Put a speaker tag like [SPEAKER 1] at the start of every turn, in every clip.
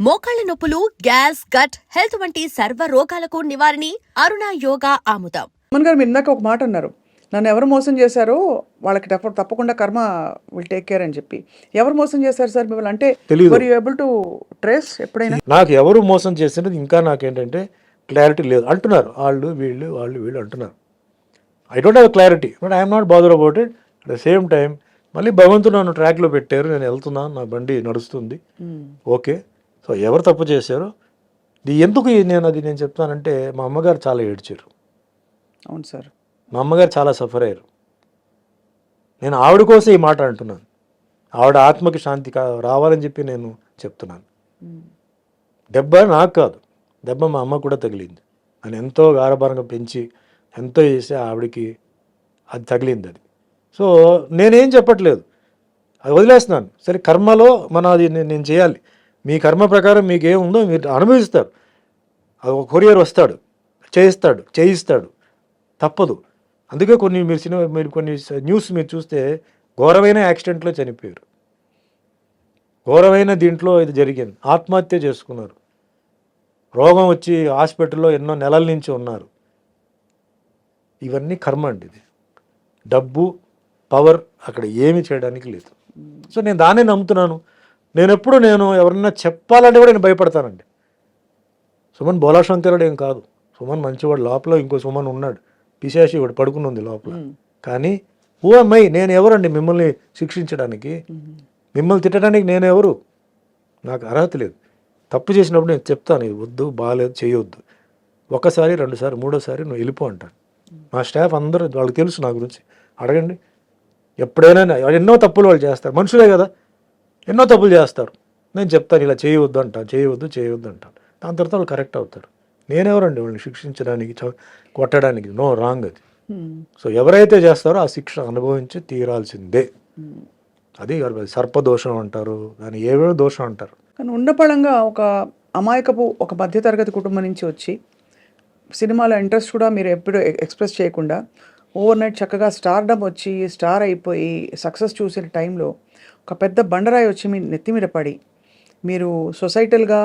[SPEAKER 1] మోకాళ్ల నొప్పులు, gas, gut health వంటి సర్వ రోగాలకు నివారణి అరుణ యోగా ఆముదం.
[SPEAKER 2] సుమన్ గారు మీరు ఇందాక ఒక మాట అన్నారు, నన్ను ఎవరు మోసం చేశారో వాళ్ళకి తప్పకుండా కర్మ విల్ టేక్ కేర్ అని చెప్పి. ఎవరు మోసం చేశారు సార్ మిమ్మల్ని? అంటే
[SPEAKER 3] తెలీదు.
[SPEAKER 2] Were you able to trace ఎప్పుడైనా?
[SPEAKER 3] నాకు ఎవరు మోసం చేసినది ఇంకా నాకేంటంటే క్లారిటీ లేదు. అంటున్నారు వాళ్ళు వీళ్ళు అంటున్నారు. I don't have clarity, but I'm not bother about it. At the same time మళ్ళీ భగవంతుడు నన్ను ట్రాక్లో పెట్టారు, నేను వెళ్తున్నాను, నా బండి నడుస్తుంది, ఓకే. సో ఎవరు తప్పు చేశారో ఎందుకు నేను చెప్తానంటే, మా అమ్మగారు చాలా ఏడ్చారు.
[SPEAKER 2] అవును సార్.
[SPEAKER 3] మా అమ్మగారు చాలా సఫర్ అయ్యారు. నేను ఆవిడ కోసం ఈ మాట అంటున్నాను. ఆవిడ ఆత్మకి శాంతి రావాలని చెప్పి నేను చెప్తున్నాను. దెబ్బ నాకు కాదు, దెబ్బ మా అమ్మ కూడా తగిలింది. నేను ఎంతో గారభారంగా పెంచి ఎంతో చేసి ఆవిడకి అది తగిలింది. అది సో నేనేం చెప్పట్లేదు, అది వదిలేస్తున్నాను. సరే కర్మలో అది నేను చేయాలి. మీ కర్మ ప్రకారం మీకు ఏముందో మీరు అనుభవిస్తారు. అది ఒక కొరియర్ వస్తాడు, చేయిస్తాడు, తప్పదు. అందుకే మీరు కొన్ని న్యూస్ మీరు చూస్తే ఘోరమైన యాక్సిడెంట్లో చనిపోయారు, ఘోరమైన దీంట్లో ఇది జరిగింది, ఆత్మహత్య చేసుకున్నారు, రోగం వచ్చి హాస్పిటల్లో ఎన్నో నెలల నుంచి ఉన్నారు. ఇవన్నీ కర్మ అండి. ఇది డబ్బు, పవర్ అక్కడ ఏమీ చేయడానికి లేదు. సో నేను దాన్నే నమ్ముతున్నాను. నేను ఎవరన్నా చెప్పాలంటే కూడా నేను భయపడతానండి. సుమన్ బోలాశంకరుడు ఏం కాదు, సుమన్ మంచివాడు. లోపల ఇంకో సుమన్ ఉన్నాడు, పిశాచి వాడు పడుకుని ఉంది లోపల. కానీ ఓ అమ్మాయి, నేను ఎవరండి మిమ్మల్ని శిక్షించడానికి, మిమ్మల్ని తిట్టడానికి నేను ఎవరు? నాకు అర్హత లేదు. తప్పు చేసినప్పుడు నేను చెప్తాను, ఇది వద్దు, బాగాలేదు, చేయొద్దు. ఒకసారి, రెండుసారి, మూడోసారి నువ్వు వెళ్ళిపో అంటాను. మా స్టాఫ్ అందరూ వాళ్ళకి తెలుసు నా గురించి, అడగండి. ఎప్పుడైనా ఎన్నో తప్పులు వాళ్ళు చేస్తారు, మనుషులే కదా, ఎన్నో తప్పులు చేస్తారు. నేను చెప్తాను ఇలా చేయవద్దు అంటాను, చేయవద్దు అంటాను. దాని తర్వాత వాళ్ళు కరెక్ట్ అవుతారు. నేనెవరండి వాళ్ళని శిక్షించడానికి, కొట్టడానికి? నో, రాంగ్ అది. సో ఎవరైతే చేస్తారో ఆ శిక్ష అనుభవించి తీరాల్సిందే. అది సర్పదోషం అంటారు, దాన్ని ఏవేవో దోషం అంటారు.
[SPEAKER 2] కానీ ఉండపళంగా ఒక అమాయకపు ఒక మధ్యతరగతి కుటుంబం నుంచి వచ్చి సినిమాలో ఇంట్రెస్ట్ కూడా మీరు ఎప్పుడు ఎక్స్ప్రెస్ చేయకుండా ఓవర్ నైట్ చక్కగా స్టార్డమ్ వచ్చి స్టార్ అయిపోయి సక్సెస్ చూసిన టైంలో ఒక పెద్ద బండరాయి వచ్చి మీ నెత్తి మీద పడి మీరు సొసైటల్గా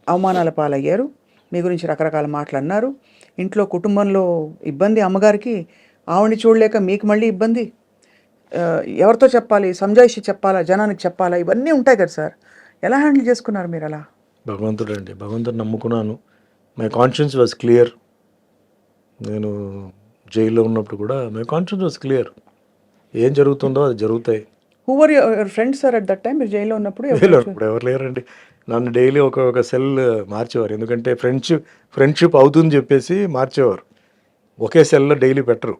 [SPEAKER 2] అవమానాల పాలయ్యారు. మీ గురించి రకరకాల మాటలు అన్నారు. ఇంట్లో కుటుంబంలో ఇబ్బంది, అమ్మగారికి ఆవిడని చూడలేక మీకు మళ్ళీ ఇబ్బంది. ఎవరితో చెప్పాలి, సంజాయిషి చెప్పాలా, జనానికి చెప్పాలా, ఇవన్నీ ఉంటాయి కదా సార్. ఎలా హ్యాండిల్ చేసుకున్నారు మీరు అలా?
[SPEAKER 3] భగవంతుడు నమ్ముకున్నాను. My conscience was clear. నేను జైల్లో ఉన్నప్పుడు కూడా మై కాన్షియన్స్ వాజ్ క్లియర్. ఏం జరుగుతుందో అది జరుగుతాయి.
[SPEAKER 2] Who were your friends sir at that time? మీరు జైల్లో ఉన్నప్పుడు
[SPEAKER 3] ఎవరు లేరండి. నన్ను డైలీ ఒక సెల్ మార్చేవారు, ఎందుకంటే ఫ్రెండ్షిప్ అవుతుందని చెప్పేసి మార్చేవారు. ఒకే సెల్లో డైలీ పెట్టరు.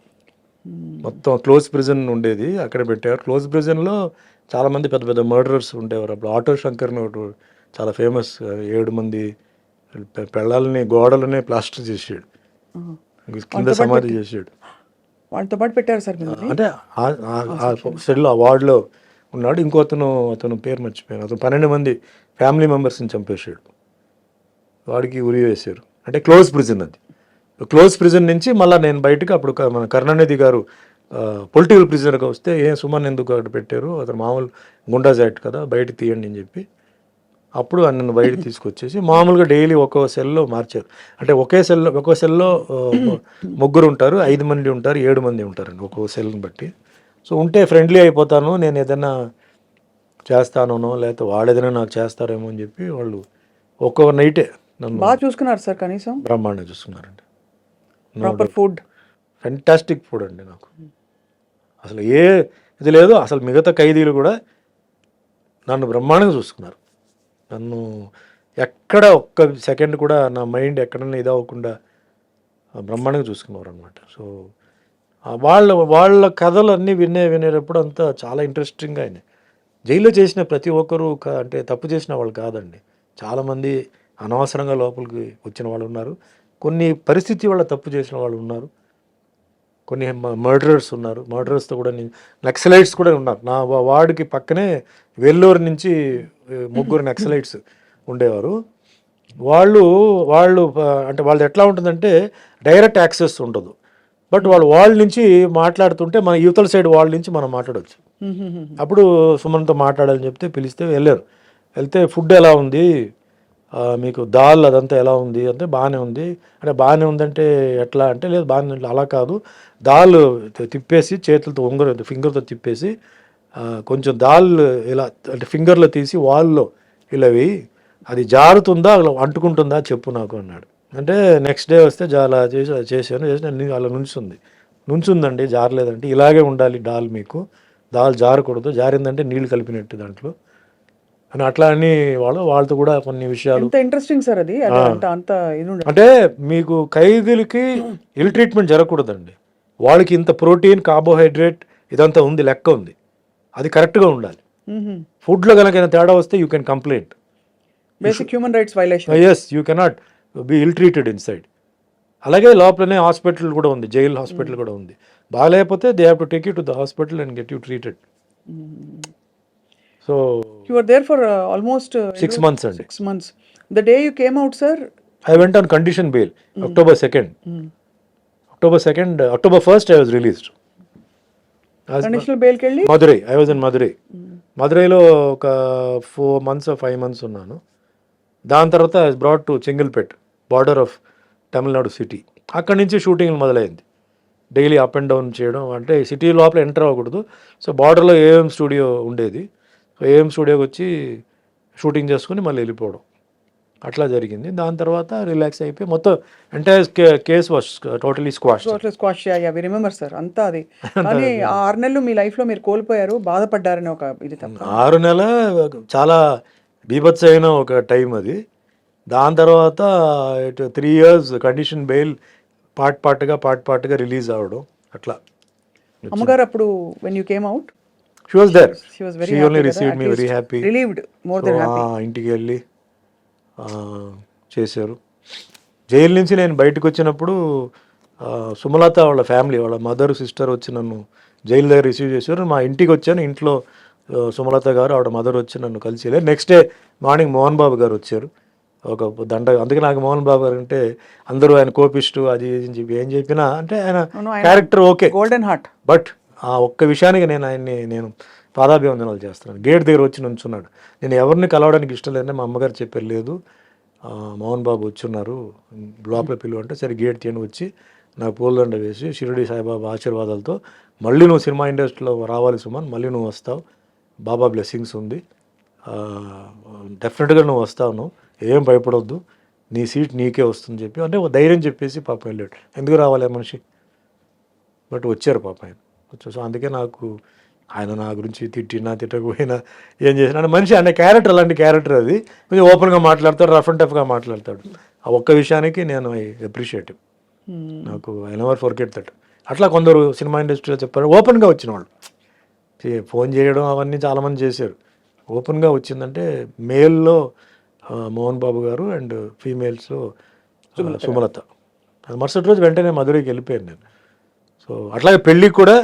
[SPEAKER 3] మొత్తం క్లోజ్ ప్రిజన్ ఉండేది, అక్కడ పెట్టేవారు. క్లోజ్ ప్రిజన్లో చాలామంది పెద్ద పెద్ద మర్డరర్స్ ఉండేవారు. అప్పుడు ఆటో శంకర్ని ఒకటి చాలా ఫేమస్, 7 మంది పెళ్ళాలని గోడలనే ప్లాస్టర్ చేసాడు, కింద సమాధి చేసాడు.
[SPEAKER 2] వాళ్ళతో పాటు పెట్టారు సార్
[SPEAKER 3] అంటే ఆ సెల్లో, ఆ వార్డులో ఉన్నాడు. అతను పేరు మర్చిపోయాను. అతను 12 మంది ఫ్యామిలీ మెంబర్స్ని చంపేశాడు. వాడికి ఉరి వేశారు. అంటే క్లోజ్ ప్రిజన్ అది. క్లోజ్ ప్రిజన్ నుంచి మళ్ళీ నేను బయటకు, అప్పుడు మన కరుణానిధి గారు పొలిటికల్ ప్రిజనర్గా వస్తే, సుమన్ ఎందుకు అక్కడ పెట్టారు, అతను మామూలు గుండాజ్ యాక్ట్ కదా, బయట తీయండి అని చెప్పి అప్పుడు నన్ను బయట తీసుకొచ్చేసి మామూలుగా డైలీ ఒక్కో సెల్లో మార్చారు. అంటే ఒక్కో సెల్లో 3 ఉంటారు, 5 మంది ఉంటారు, 7 మంది ఉంటారండి ఒక్కో సెల్ని బట్టి. సో ఉంటే ఫ్రెండ్లీ అయిపోతాను, నేను ఏదైనా చేస్తానో లేకపోతే వాళ్ళు ఏదైనా నాకు చేస్తారేమో అని చెప్పి వాళ్ళు ఒక్కొక్క నైటే నన్ను
[SPEAKER 2] బాగా చూసుకున్నారు సార్. కనీసం
[SPEAKER 3] బ్రహ్మాండంగా చూసుకున్నారండి.
[SPEAKER 2] ప్రాపర్ ఫుడ్,
[SPEAKER 3] ఫెంటాస్టిక్ ఫుడ్ అండి. నాకు అసలు ఇది లేదు. అసలు మిగతా ఖైదీలు కూడా నన్ను బ్రహ్మాండంగా చూసుకున్నారు. నన్ను ఎక్కడ ఒక్క సెకండ్ కూడా నా మైండ్ ఎక్కడన్నా ఇది అవ్వకుండా బ్రహ్మాండంగా చూసుకున్నారు అనమాట. సో వాళ్ళ కథలు అన్నీ వినేటప్పుడు అంతా చాలా ఇంట్రెస్టింగ్గా అయినాయి. జైల్లో చేసిన ప్రతి ఒక్కరూ అంటే తప్పు చేసిన వాళ్ళు కాదండి. చాలామంది అనవసరంగా లోపలికి వచ్చిన వాళ్ళు ఉన్నారు, కొన్ని పరిస్థితి వల్ల తప్పు చేసిన వాళ్ళు ఉన్నారు, కొన్ని మర్డరర్స్ ఉన్నారు. మర్డరర్స్తో కూడా నక్సలైట్స్ కూడా ఉన్నారు. నా వార్డుకి పక్కనే వెల్లూరు నుంచి 3 నక్సలైట్స్ ఉండేవారు. వాళ్ళు అంటే వాళ్ళది ఎట్లా ఉంటుందంటే డైరెక్ట్ యాక్సెస్ ఉండదు, బట్ వాళ్ళ నుంచి మాట్లాడుతుంటే మన యువతల సైడ్ వాళ్ళ నుంచి మనం మాట్లాడవచ్చు. అప్పుడు సుమన్తో మాట్లాడాలని చెప్తే పిలిస్తే వెళ్తే ఫుడ్ ఎలా ఉంది, మీకు దాల్ అదంతా ఎలా ఉంది అంటే బాగానే ఉంది. అంటే బాగానే ఉందంటే ఎట్లా అంటే లేదు బాగానే ఉంది అలా కాదు, దాల్ తిప్పేసి చేతులతో ఫింగర్తో తిప్పేసి కొంచెం దాల్ ఇలా అంటే ఫింగర్లో తీసి వాల్లో ఇలా వేయి, అది జారుతుందా అలా అంటుకుంటుందా చెప్పు నాకు అన్నాడు. అంటే నెక్స్ట్ డే వస్తే అలా చేశాను అలా నుంచుందండి జారలేదంటే ఇలాగే ఉండాలి దాల్ జారకూడదు, జారిందంటే నీళ్లు కలిపినట్టు దాంట్లో అని అట్లా అని వాళ్ళతో కూడా కొన్ని విషయాలు.
[SPEAKER 2] ఎంత ఇంట్రెస్టింగ్ సార్ అది అంత ఇది ఉండదు.
[SPEAKER 3] అంటే మీకు ఖైదీలకి ఇల్ ట్రీట్మెంట్ జరగకూడదండి, వాళ్ళకి ఇంత ప్రోటీన్ కార్బోహైడ్రేట్ ఇదంతా ఉంది, లెక్క ఉంది, అది కరెక్ట్గా ఉండాలి. ఫుడ్లో కనుక తేడా వస్తే you can complaint.
[SPEAKER 2] Basic human rights violation.
[SPEAKER 3] Yes, you cannot be ill treated inside. అలాగే లోపలనే హాస్పిటల్ కూడా ఉంది, జైల్ హాస్పిటల్ కూడా ఉంది. బాగాలేకపోతే they have to take you to the hospital and get you treated. So
[SPEAKER 2] you were there for almost
[SPEAKER 3] 6 months అండి.
[SPEAKER 2] 6 months. The day you came out, sir,
[SPEAKER 3] I went on condition bail. October 2nd. October 1st I was released.
[SPEAKER 2] Conditional bail కి వెళ్ళి
[SPEAKER 3] Madurai, I was in Madurai. మధురైలో ఒక 4 months or 5 months ఉన్నాను. దాని తర్వాత I was brought to Chengalpet, border of Tamil Nadu city. అక్కడి నుంచి shooting మొదలైంది. డైలీ అప్ అండ్ డౌన్ చేయడం, అంటే సిటీ లోపల ఎంటర్ అవ్వకూడదు. సో బార్డర్లో ఏఎం స్టూడియో ఉండేది. సో ఏఎం స్టూడియోకి వచ్చి షూటింగ్ చేసుకుని మళ్ళీ వెళ్ళిపోవడం, అట్లా జరిగింది. దాని తర్వాత రిలాక్స్ అయిపోయి మొత్తం entire case was totally squash.
[SPEAKER 2] We remember sir అంతా అది. కానీ ఆ 6 నెలలు మీ లైఫ్ లో మీరు కోల్పోయారు, బాధపడ్డారని ఒక ఇది తప్ప.
[SPEAKER 3] 6 నెలల చాలా బీభత్సమైన ఒక టైం అది. దాని తర్వాత 3 years కండిషన్ బెయిల్ పార్ట్గా రిలీజ్ అవ్వడం అట్లా.
[SPEAKER 2] అమ్మగారు అప్పుడు when you came out,
[SPEAKER 3] she was there,
[SPEAKER 2] she was very
[SPEAKER 3] she
[SPEAKER 2] happy
[SPEAKER 3] only
[SPEAKER 2] కదా,
[SPEAKER 3] received
[SPEAKER 2] at
[SPEAKER 3] me very
[SPEAKER 2] least
[SPEAKER 3] happy.
[SPEAKER 2] relieved, more than happy.
[SPEAKER 3] ఇంటికి వెళ్ళి చేశారు. జైలు నుంచి నేను బయటకు వచ్చినప్పుడు సుమలత వాళ్ళ ఫ్యామిలీ, వాళ్ళ మదర్ సిస్టర్ వచ్చి నన్ను జైలు దగ్గర రిసీవ్ చేశారు. మా ఇంటికి వచ్చాను, ఇంట్లో సుమలత గారు ఆవిడ మదర్ వచ్చి నన్ను కలిసి వెళ్ళారు. Next day morning Mohan Babu గారు వచ్చారు, ఒక దండ. అందుకే నాకు మోహన్ బాబు గారు అంటే అందరూ ఆయన కోపిస్టు అది అని చెప్పి ఏం చెప్పినా అంటే ఆయన character okay,
[SPEAKER 2] golden heart.
[SPEAKER 3] But ఆ ఒక్క విషయానికి నేను పాదాభివందనాలు చేస్తున్నాను. గేట్ దగ్గర వచ్చి నుంచున్నాడు. నేను ఎవరిని కలవడానికి ఇష్టం లేదని మా అమ్మగారు చెప్పారు, లేదు మోహన్ బాబు వచ్చున్నారు లోపల పిలువ అంటే, సరే గేట్ తీయని వచ్చి నాకు పూలదండ వేసి షిరిడి సాయిబాబా ఆశీర్వాదాలతో మళ్ళీ నువ్వు సినిమా ఇండస్ట్రీలో రావాలి సుమన్, మళ్ళీ నువ్వు వస్తావు, బాబా బ్లెస్సింగ్స్ ఉంది, డెఫినెట్గా నువ్వు వస్తావు, నువ్వు ఏం భయపడొద్దు, నీ సీట్ నీకే వస్తుంది చెప్పి అంటే ఒక ధైర్యం చెప్పేసి పాప వెళ్ళాడు. ఎందుకు రావాలి ఆ మనిషి, బట్ వచ్చారు పాప ఆయన వచ్చారు. సో అందుకే నాకు ఆయన నా గురించి తిట్టకపోయినా ఏం చేసినా అంటే మనిషి అనే క్యారెక్టర్, అలాంటి క్యారెక్టర్ అది. కొంచెం ఓపెన్గా మాట్లాడతాడు, రఫ్ అండ్ టఫ్గా మాట్లాడతాడు. ఆ ఒక్క విషయానికి నేను అప్రిషియేట్, నాకు ఐ నెవర్ ఫర్గెట్ దట్. అట్లా కొందరు సినిమా ఇండస్ట్రీలో చెప్పారు, ఓపెన్గా వచ్చిన వాళ్ళు ఫోన్ చేయడం అవన్నీ చాలామంది చేశారు. ఓపెన్గా వచ్చిందంటే మేల్లో మోహన్ బాబు గారు అండ్ ఫీమేల్స్లో సుమలత. అది మరుసటి రోజు వెంటనే మధురైకి వెళ్ళిపోయాను నేను. సో అట్లాగే పెళ్ళికి కూడా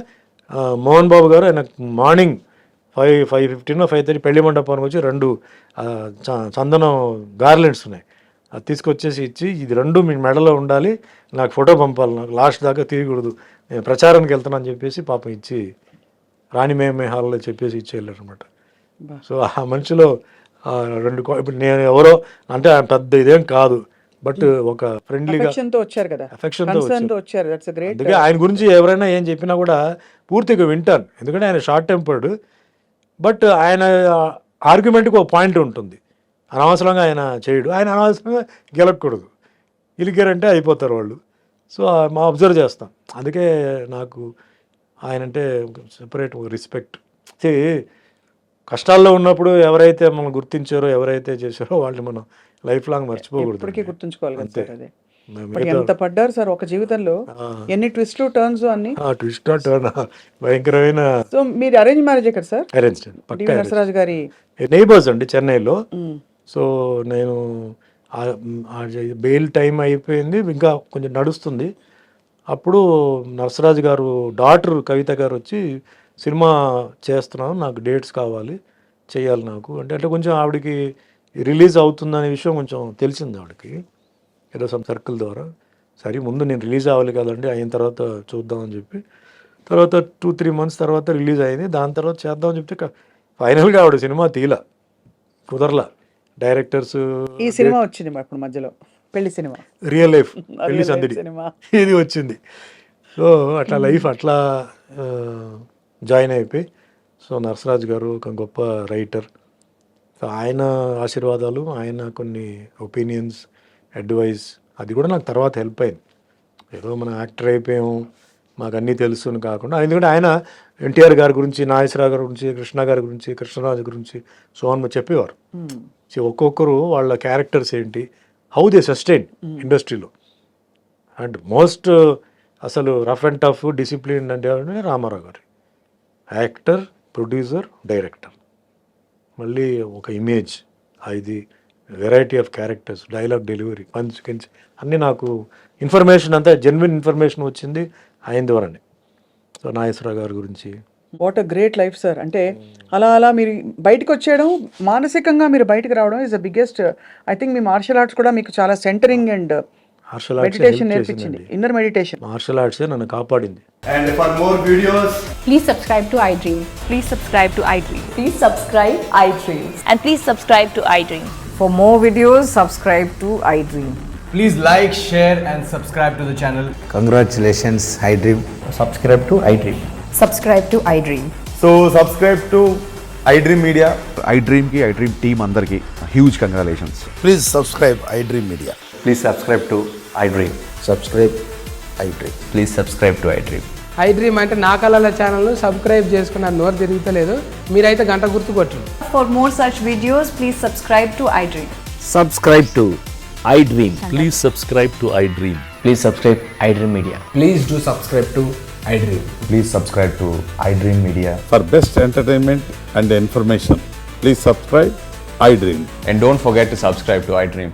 [SPEAKER 3] మోహన్ బాబు గారు ఆయన మార్నింగ్ 5:15 5:30 పెళ్లి మండపానికి వచ్చి 2 చందనం గార్లెండ్స్ ఉన్నాయి, అది తీసుకొచ్చేసి ఇచ్చి, ఇది 2 మీ మెడలో ఉండాలి, నాకు ఫోటో పంపాలి, నాకు లాస్ట్ దాకా తీయకూడదు, నేను ప్రచారానికి వెళ్తానని చెప్పేసి పాపం ఇచ్చి రాణి మేమే హాల్లో చెప్పేసి ఇచ్చి వెళ్ళారు అనమాట. సో ఆ మనిషిలో 2 ఇప్పుడు నేను ఎవరో అంటే పెద్ద ఇదేం కాదు, బట్ ఒక ఫ్రెండ్లీగా
[SPEAKER 2] వచ్చారు కదా,
[SPEAKER 3] అఫెక్షన్తో
[SPEAKER 2] వచ్చారు. That's a great.
[SPEAKER 3] అందుకే ఆయన గురించి ఎవరైనా ఏం చెప్పినా కూడా పూర్తిగా వింటాను, ఎందుకంటే ఆయన షార్ట్ టెంపర్డ్, బట్ ఆయన ఆర్గ్యుమెంట్కి ఒక పాయింట్ ఉంటుంది. అనవసరంగా ఆయన చేయడు, ఆయన అనవసరంగా గెలకూడదు, గెలికారంటే అయిపోతారు వాళ్ళు. సో మా అబ్జర్వ్ చేస్తాం. అందుకే నాకు ఆయన అంటే సెపరేట్ రెస్పెక్ట్. కష్టాల్లో ఉన్నప్పుడు ఎవరైతే మనం గుర్తించారో, ఎవరైతే చేశారో వాళ్ళని మనం లైఫ్ లాంగ్ మర్చిపోకూడదు,
[SPEAKER 2] ఇప్పటికీ గుర్తుంచుకోవాలి కదా సార్. అదే
[SPEAKER 3] మిగతా
[SPEAKER 2] ఎంత పడ్డారు సార్ ఒక జీవితంలో, ఎన్ని ట్విస్ట్లు టర్న్స్ అన్ని.
[SPEAKER 3] ట్విస్ట్ టర్న్ భయంకరమైన.
[SPEAKER 2] సో మీరు అరేంజ్ మ్యారేజ్ కదా సార్?
[SPEAKER 3] అరేంజ్
[SPEAKER 2] డివి నరసరాజు గారి
[SPEAKER 3] నైబర్స్ అండి చెన్నైలో. సో నేను బెయిల్ టైం అయిపోయింది, ఇంకా కొంచెం నడుస్తుంది. అప్పుడు నరసరాజు గారు డాటర్ కవిత గారు వచ్చి, సినిమా చేస్తున్నాను, నాకు డేట్స్ కావాలి, చేయాలి నాకు అంటే కొంచెం ఆవిడకి రిలీజ్ అవుతుందనే విషయం కొంచెం తెలిసింది ఆవిడకి ఏదో సమ్ సర్కిల్ ద్వారా. సరే ముందు నేను రిలీజ్ అవ్వాలి కదండి, అయిన తర్వాత చూద్దామని చెప్పి, తర్వాత 2-3 months తర్వాత రిలీజ్ అయింది. దాని తర్వాత చేద్దామని చెప్తే ఫైనల్గా ఆవిడ సినిమా కుదరలా. డైరెక్టర్స్
[SPEAKER 2] ఈ సినిమా వచ్చింది మరి అప్పుడు మధ్యలో పెళ్లి సినిమా.
[SPEAKER 3] రియల్ లైఫ్ పెళ్లి
[SPEAKER 2] Real life
[SPEAKER 3] సందడి
[SPEAKER 2] సినిమా.
[SPEAKER 3] ఇది వచ్చింది. సో అట్లా లైఫ్ అట్లా జాయిన్ అయిపోయి, సో నరసరాజు గారు ఒక గొప్ప రైటర్, సో ఆయన ఆశీర్వాదాలు, ఆయన కొన్ని ఒపీనియన్స్, అడ్వైస్, అది కూడా నాకు తర్వాత హెల్ప్ అయింది. ఏదో మనం యాక్టర్ అయిపోయాము మాకు అన్నీ తెలుసు అని కాకుండా, ఎందుకంటే ఆయన ఎన్టీఆర్ గారి గురించి, నాగేశ్వరరావు గారి గురించి, కృష్ణ గారి గురించి, కృష్ణరాజు గురించి సోహన్ చెప్పేవారు. సో ఒక్కొక్కరు వాళ్ళ క్యారెక్టర్స్ ఏంటి, హౌ దే సస్టైన్ ఇండస్ట్రీలో. అండ్ మోస్ట్ అసలు రఫ్ అండ్ టఫ్ డిసిప్లిన్ అంటే రామారావు గారు, యాక్టర్, ప్రొడ్యూసర్, డైరెక్టర్, మళ్ళీ ఒక ఇమేజ్, ఇది variety of characters, dialogue delivery, punch కించ్ అన్నీ నాకు ఇన్ఫర్మేషన్ అంతా జెన్యున్ ఇన్ఫర్మేషన్ వచ్చింది ఆయన ద్వారానే. సో నాగేశ్వరరావు గారి గురించి.
[SPEAKER 2] What a great life sir. అంటే అలా అలా మీరు బయటకు వచ్చేయడం, మానసికంగా మీరు బయటకు రావడం is the biggest. I think మీ మార్షల్ ఆర్ట్స్ కూడా మీకు చాలా centering and
[SPEAKER 3] martial arts
[SPEAKER 2] meditation నేర్పించింది, ఇన్నర్ మెడిటేషన్.
[SPEAKER 3] మార్షల్ ఆర్ట్సే నన్ను కాపాడింది.
[SPEAKER 4] And for more videos,
[SPEAKER 5] Please subscribe to iDream.
[SPEAKER 1] Please subscribe to iDream.
[SPEAKER 5] Please subscribe iDream.
[SPEAKER 1] And please subscribe to iDream.
[SPEAKER 6] For more videos, subscribe to iDream.
[SPEAKER 4] please like, share and subscribe to the channel.
[SPEAKER 7] Congratulations, iDream.
[SPEAKER 4] Subscribe to iDream.
[SPEAKER 5] Subscribe to iDream.
[SPEAKER 4] So subscribe to iDream Media.
[SPEAKER 8] iDream की iDream team अंदर की huge congratulations.
[SPEAKER 7] Please subscribe iDream Media.
[SPEAKER 9] Please subscribe to iDream.
[SPEAKER 7] Subscribe iDream.
[SPEAKER 9] Please subscribe to iDream.
[SPEAKER 10] iDream అంటే నా కళల ఛానల్ను subscribe చేసుకున్న నోరు తిరుగుతలేదు, మీరైతే గంట గుర్తు కొట్టండి.
[SPEAKER 5] For more such videos, please subscribe to iDream.
[SPEAKER 7] Subscribe to iDream.
[SPEAKER 9] Please subscribe to iDream. Please subscribe iDream Media.
[SPEAKER 4] Please do subscribe to iDream.
[SPEAKER 8] Please subscribe to iDream Media.
[SPEAKER 11] For best entertainment and information, please subscribe iDream.
[SPEAKER 9] And don't forget to subscribe to iDream.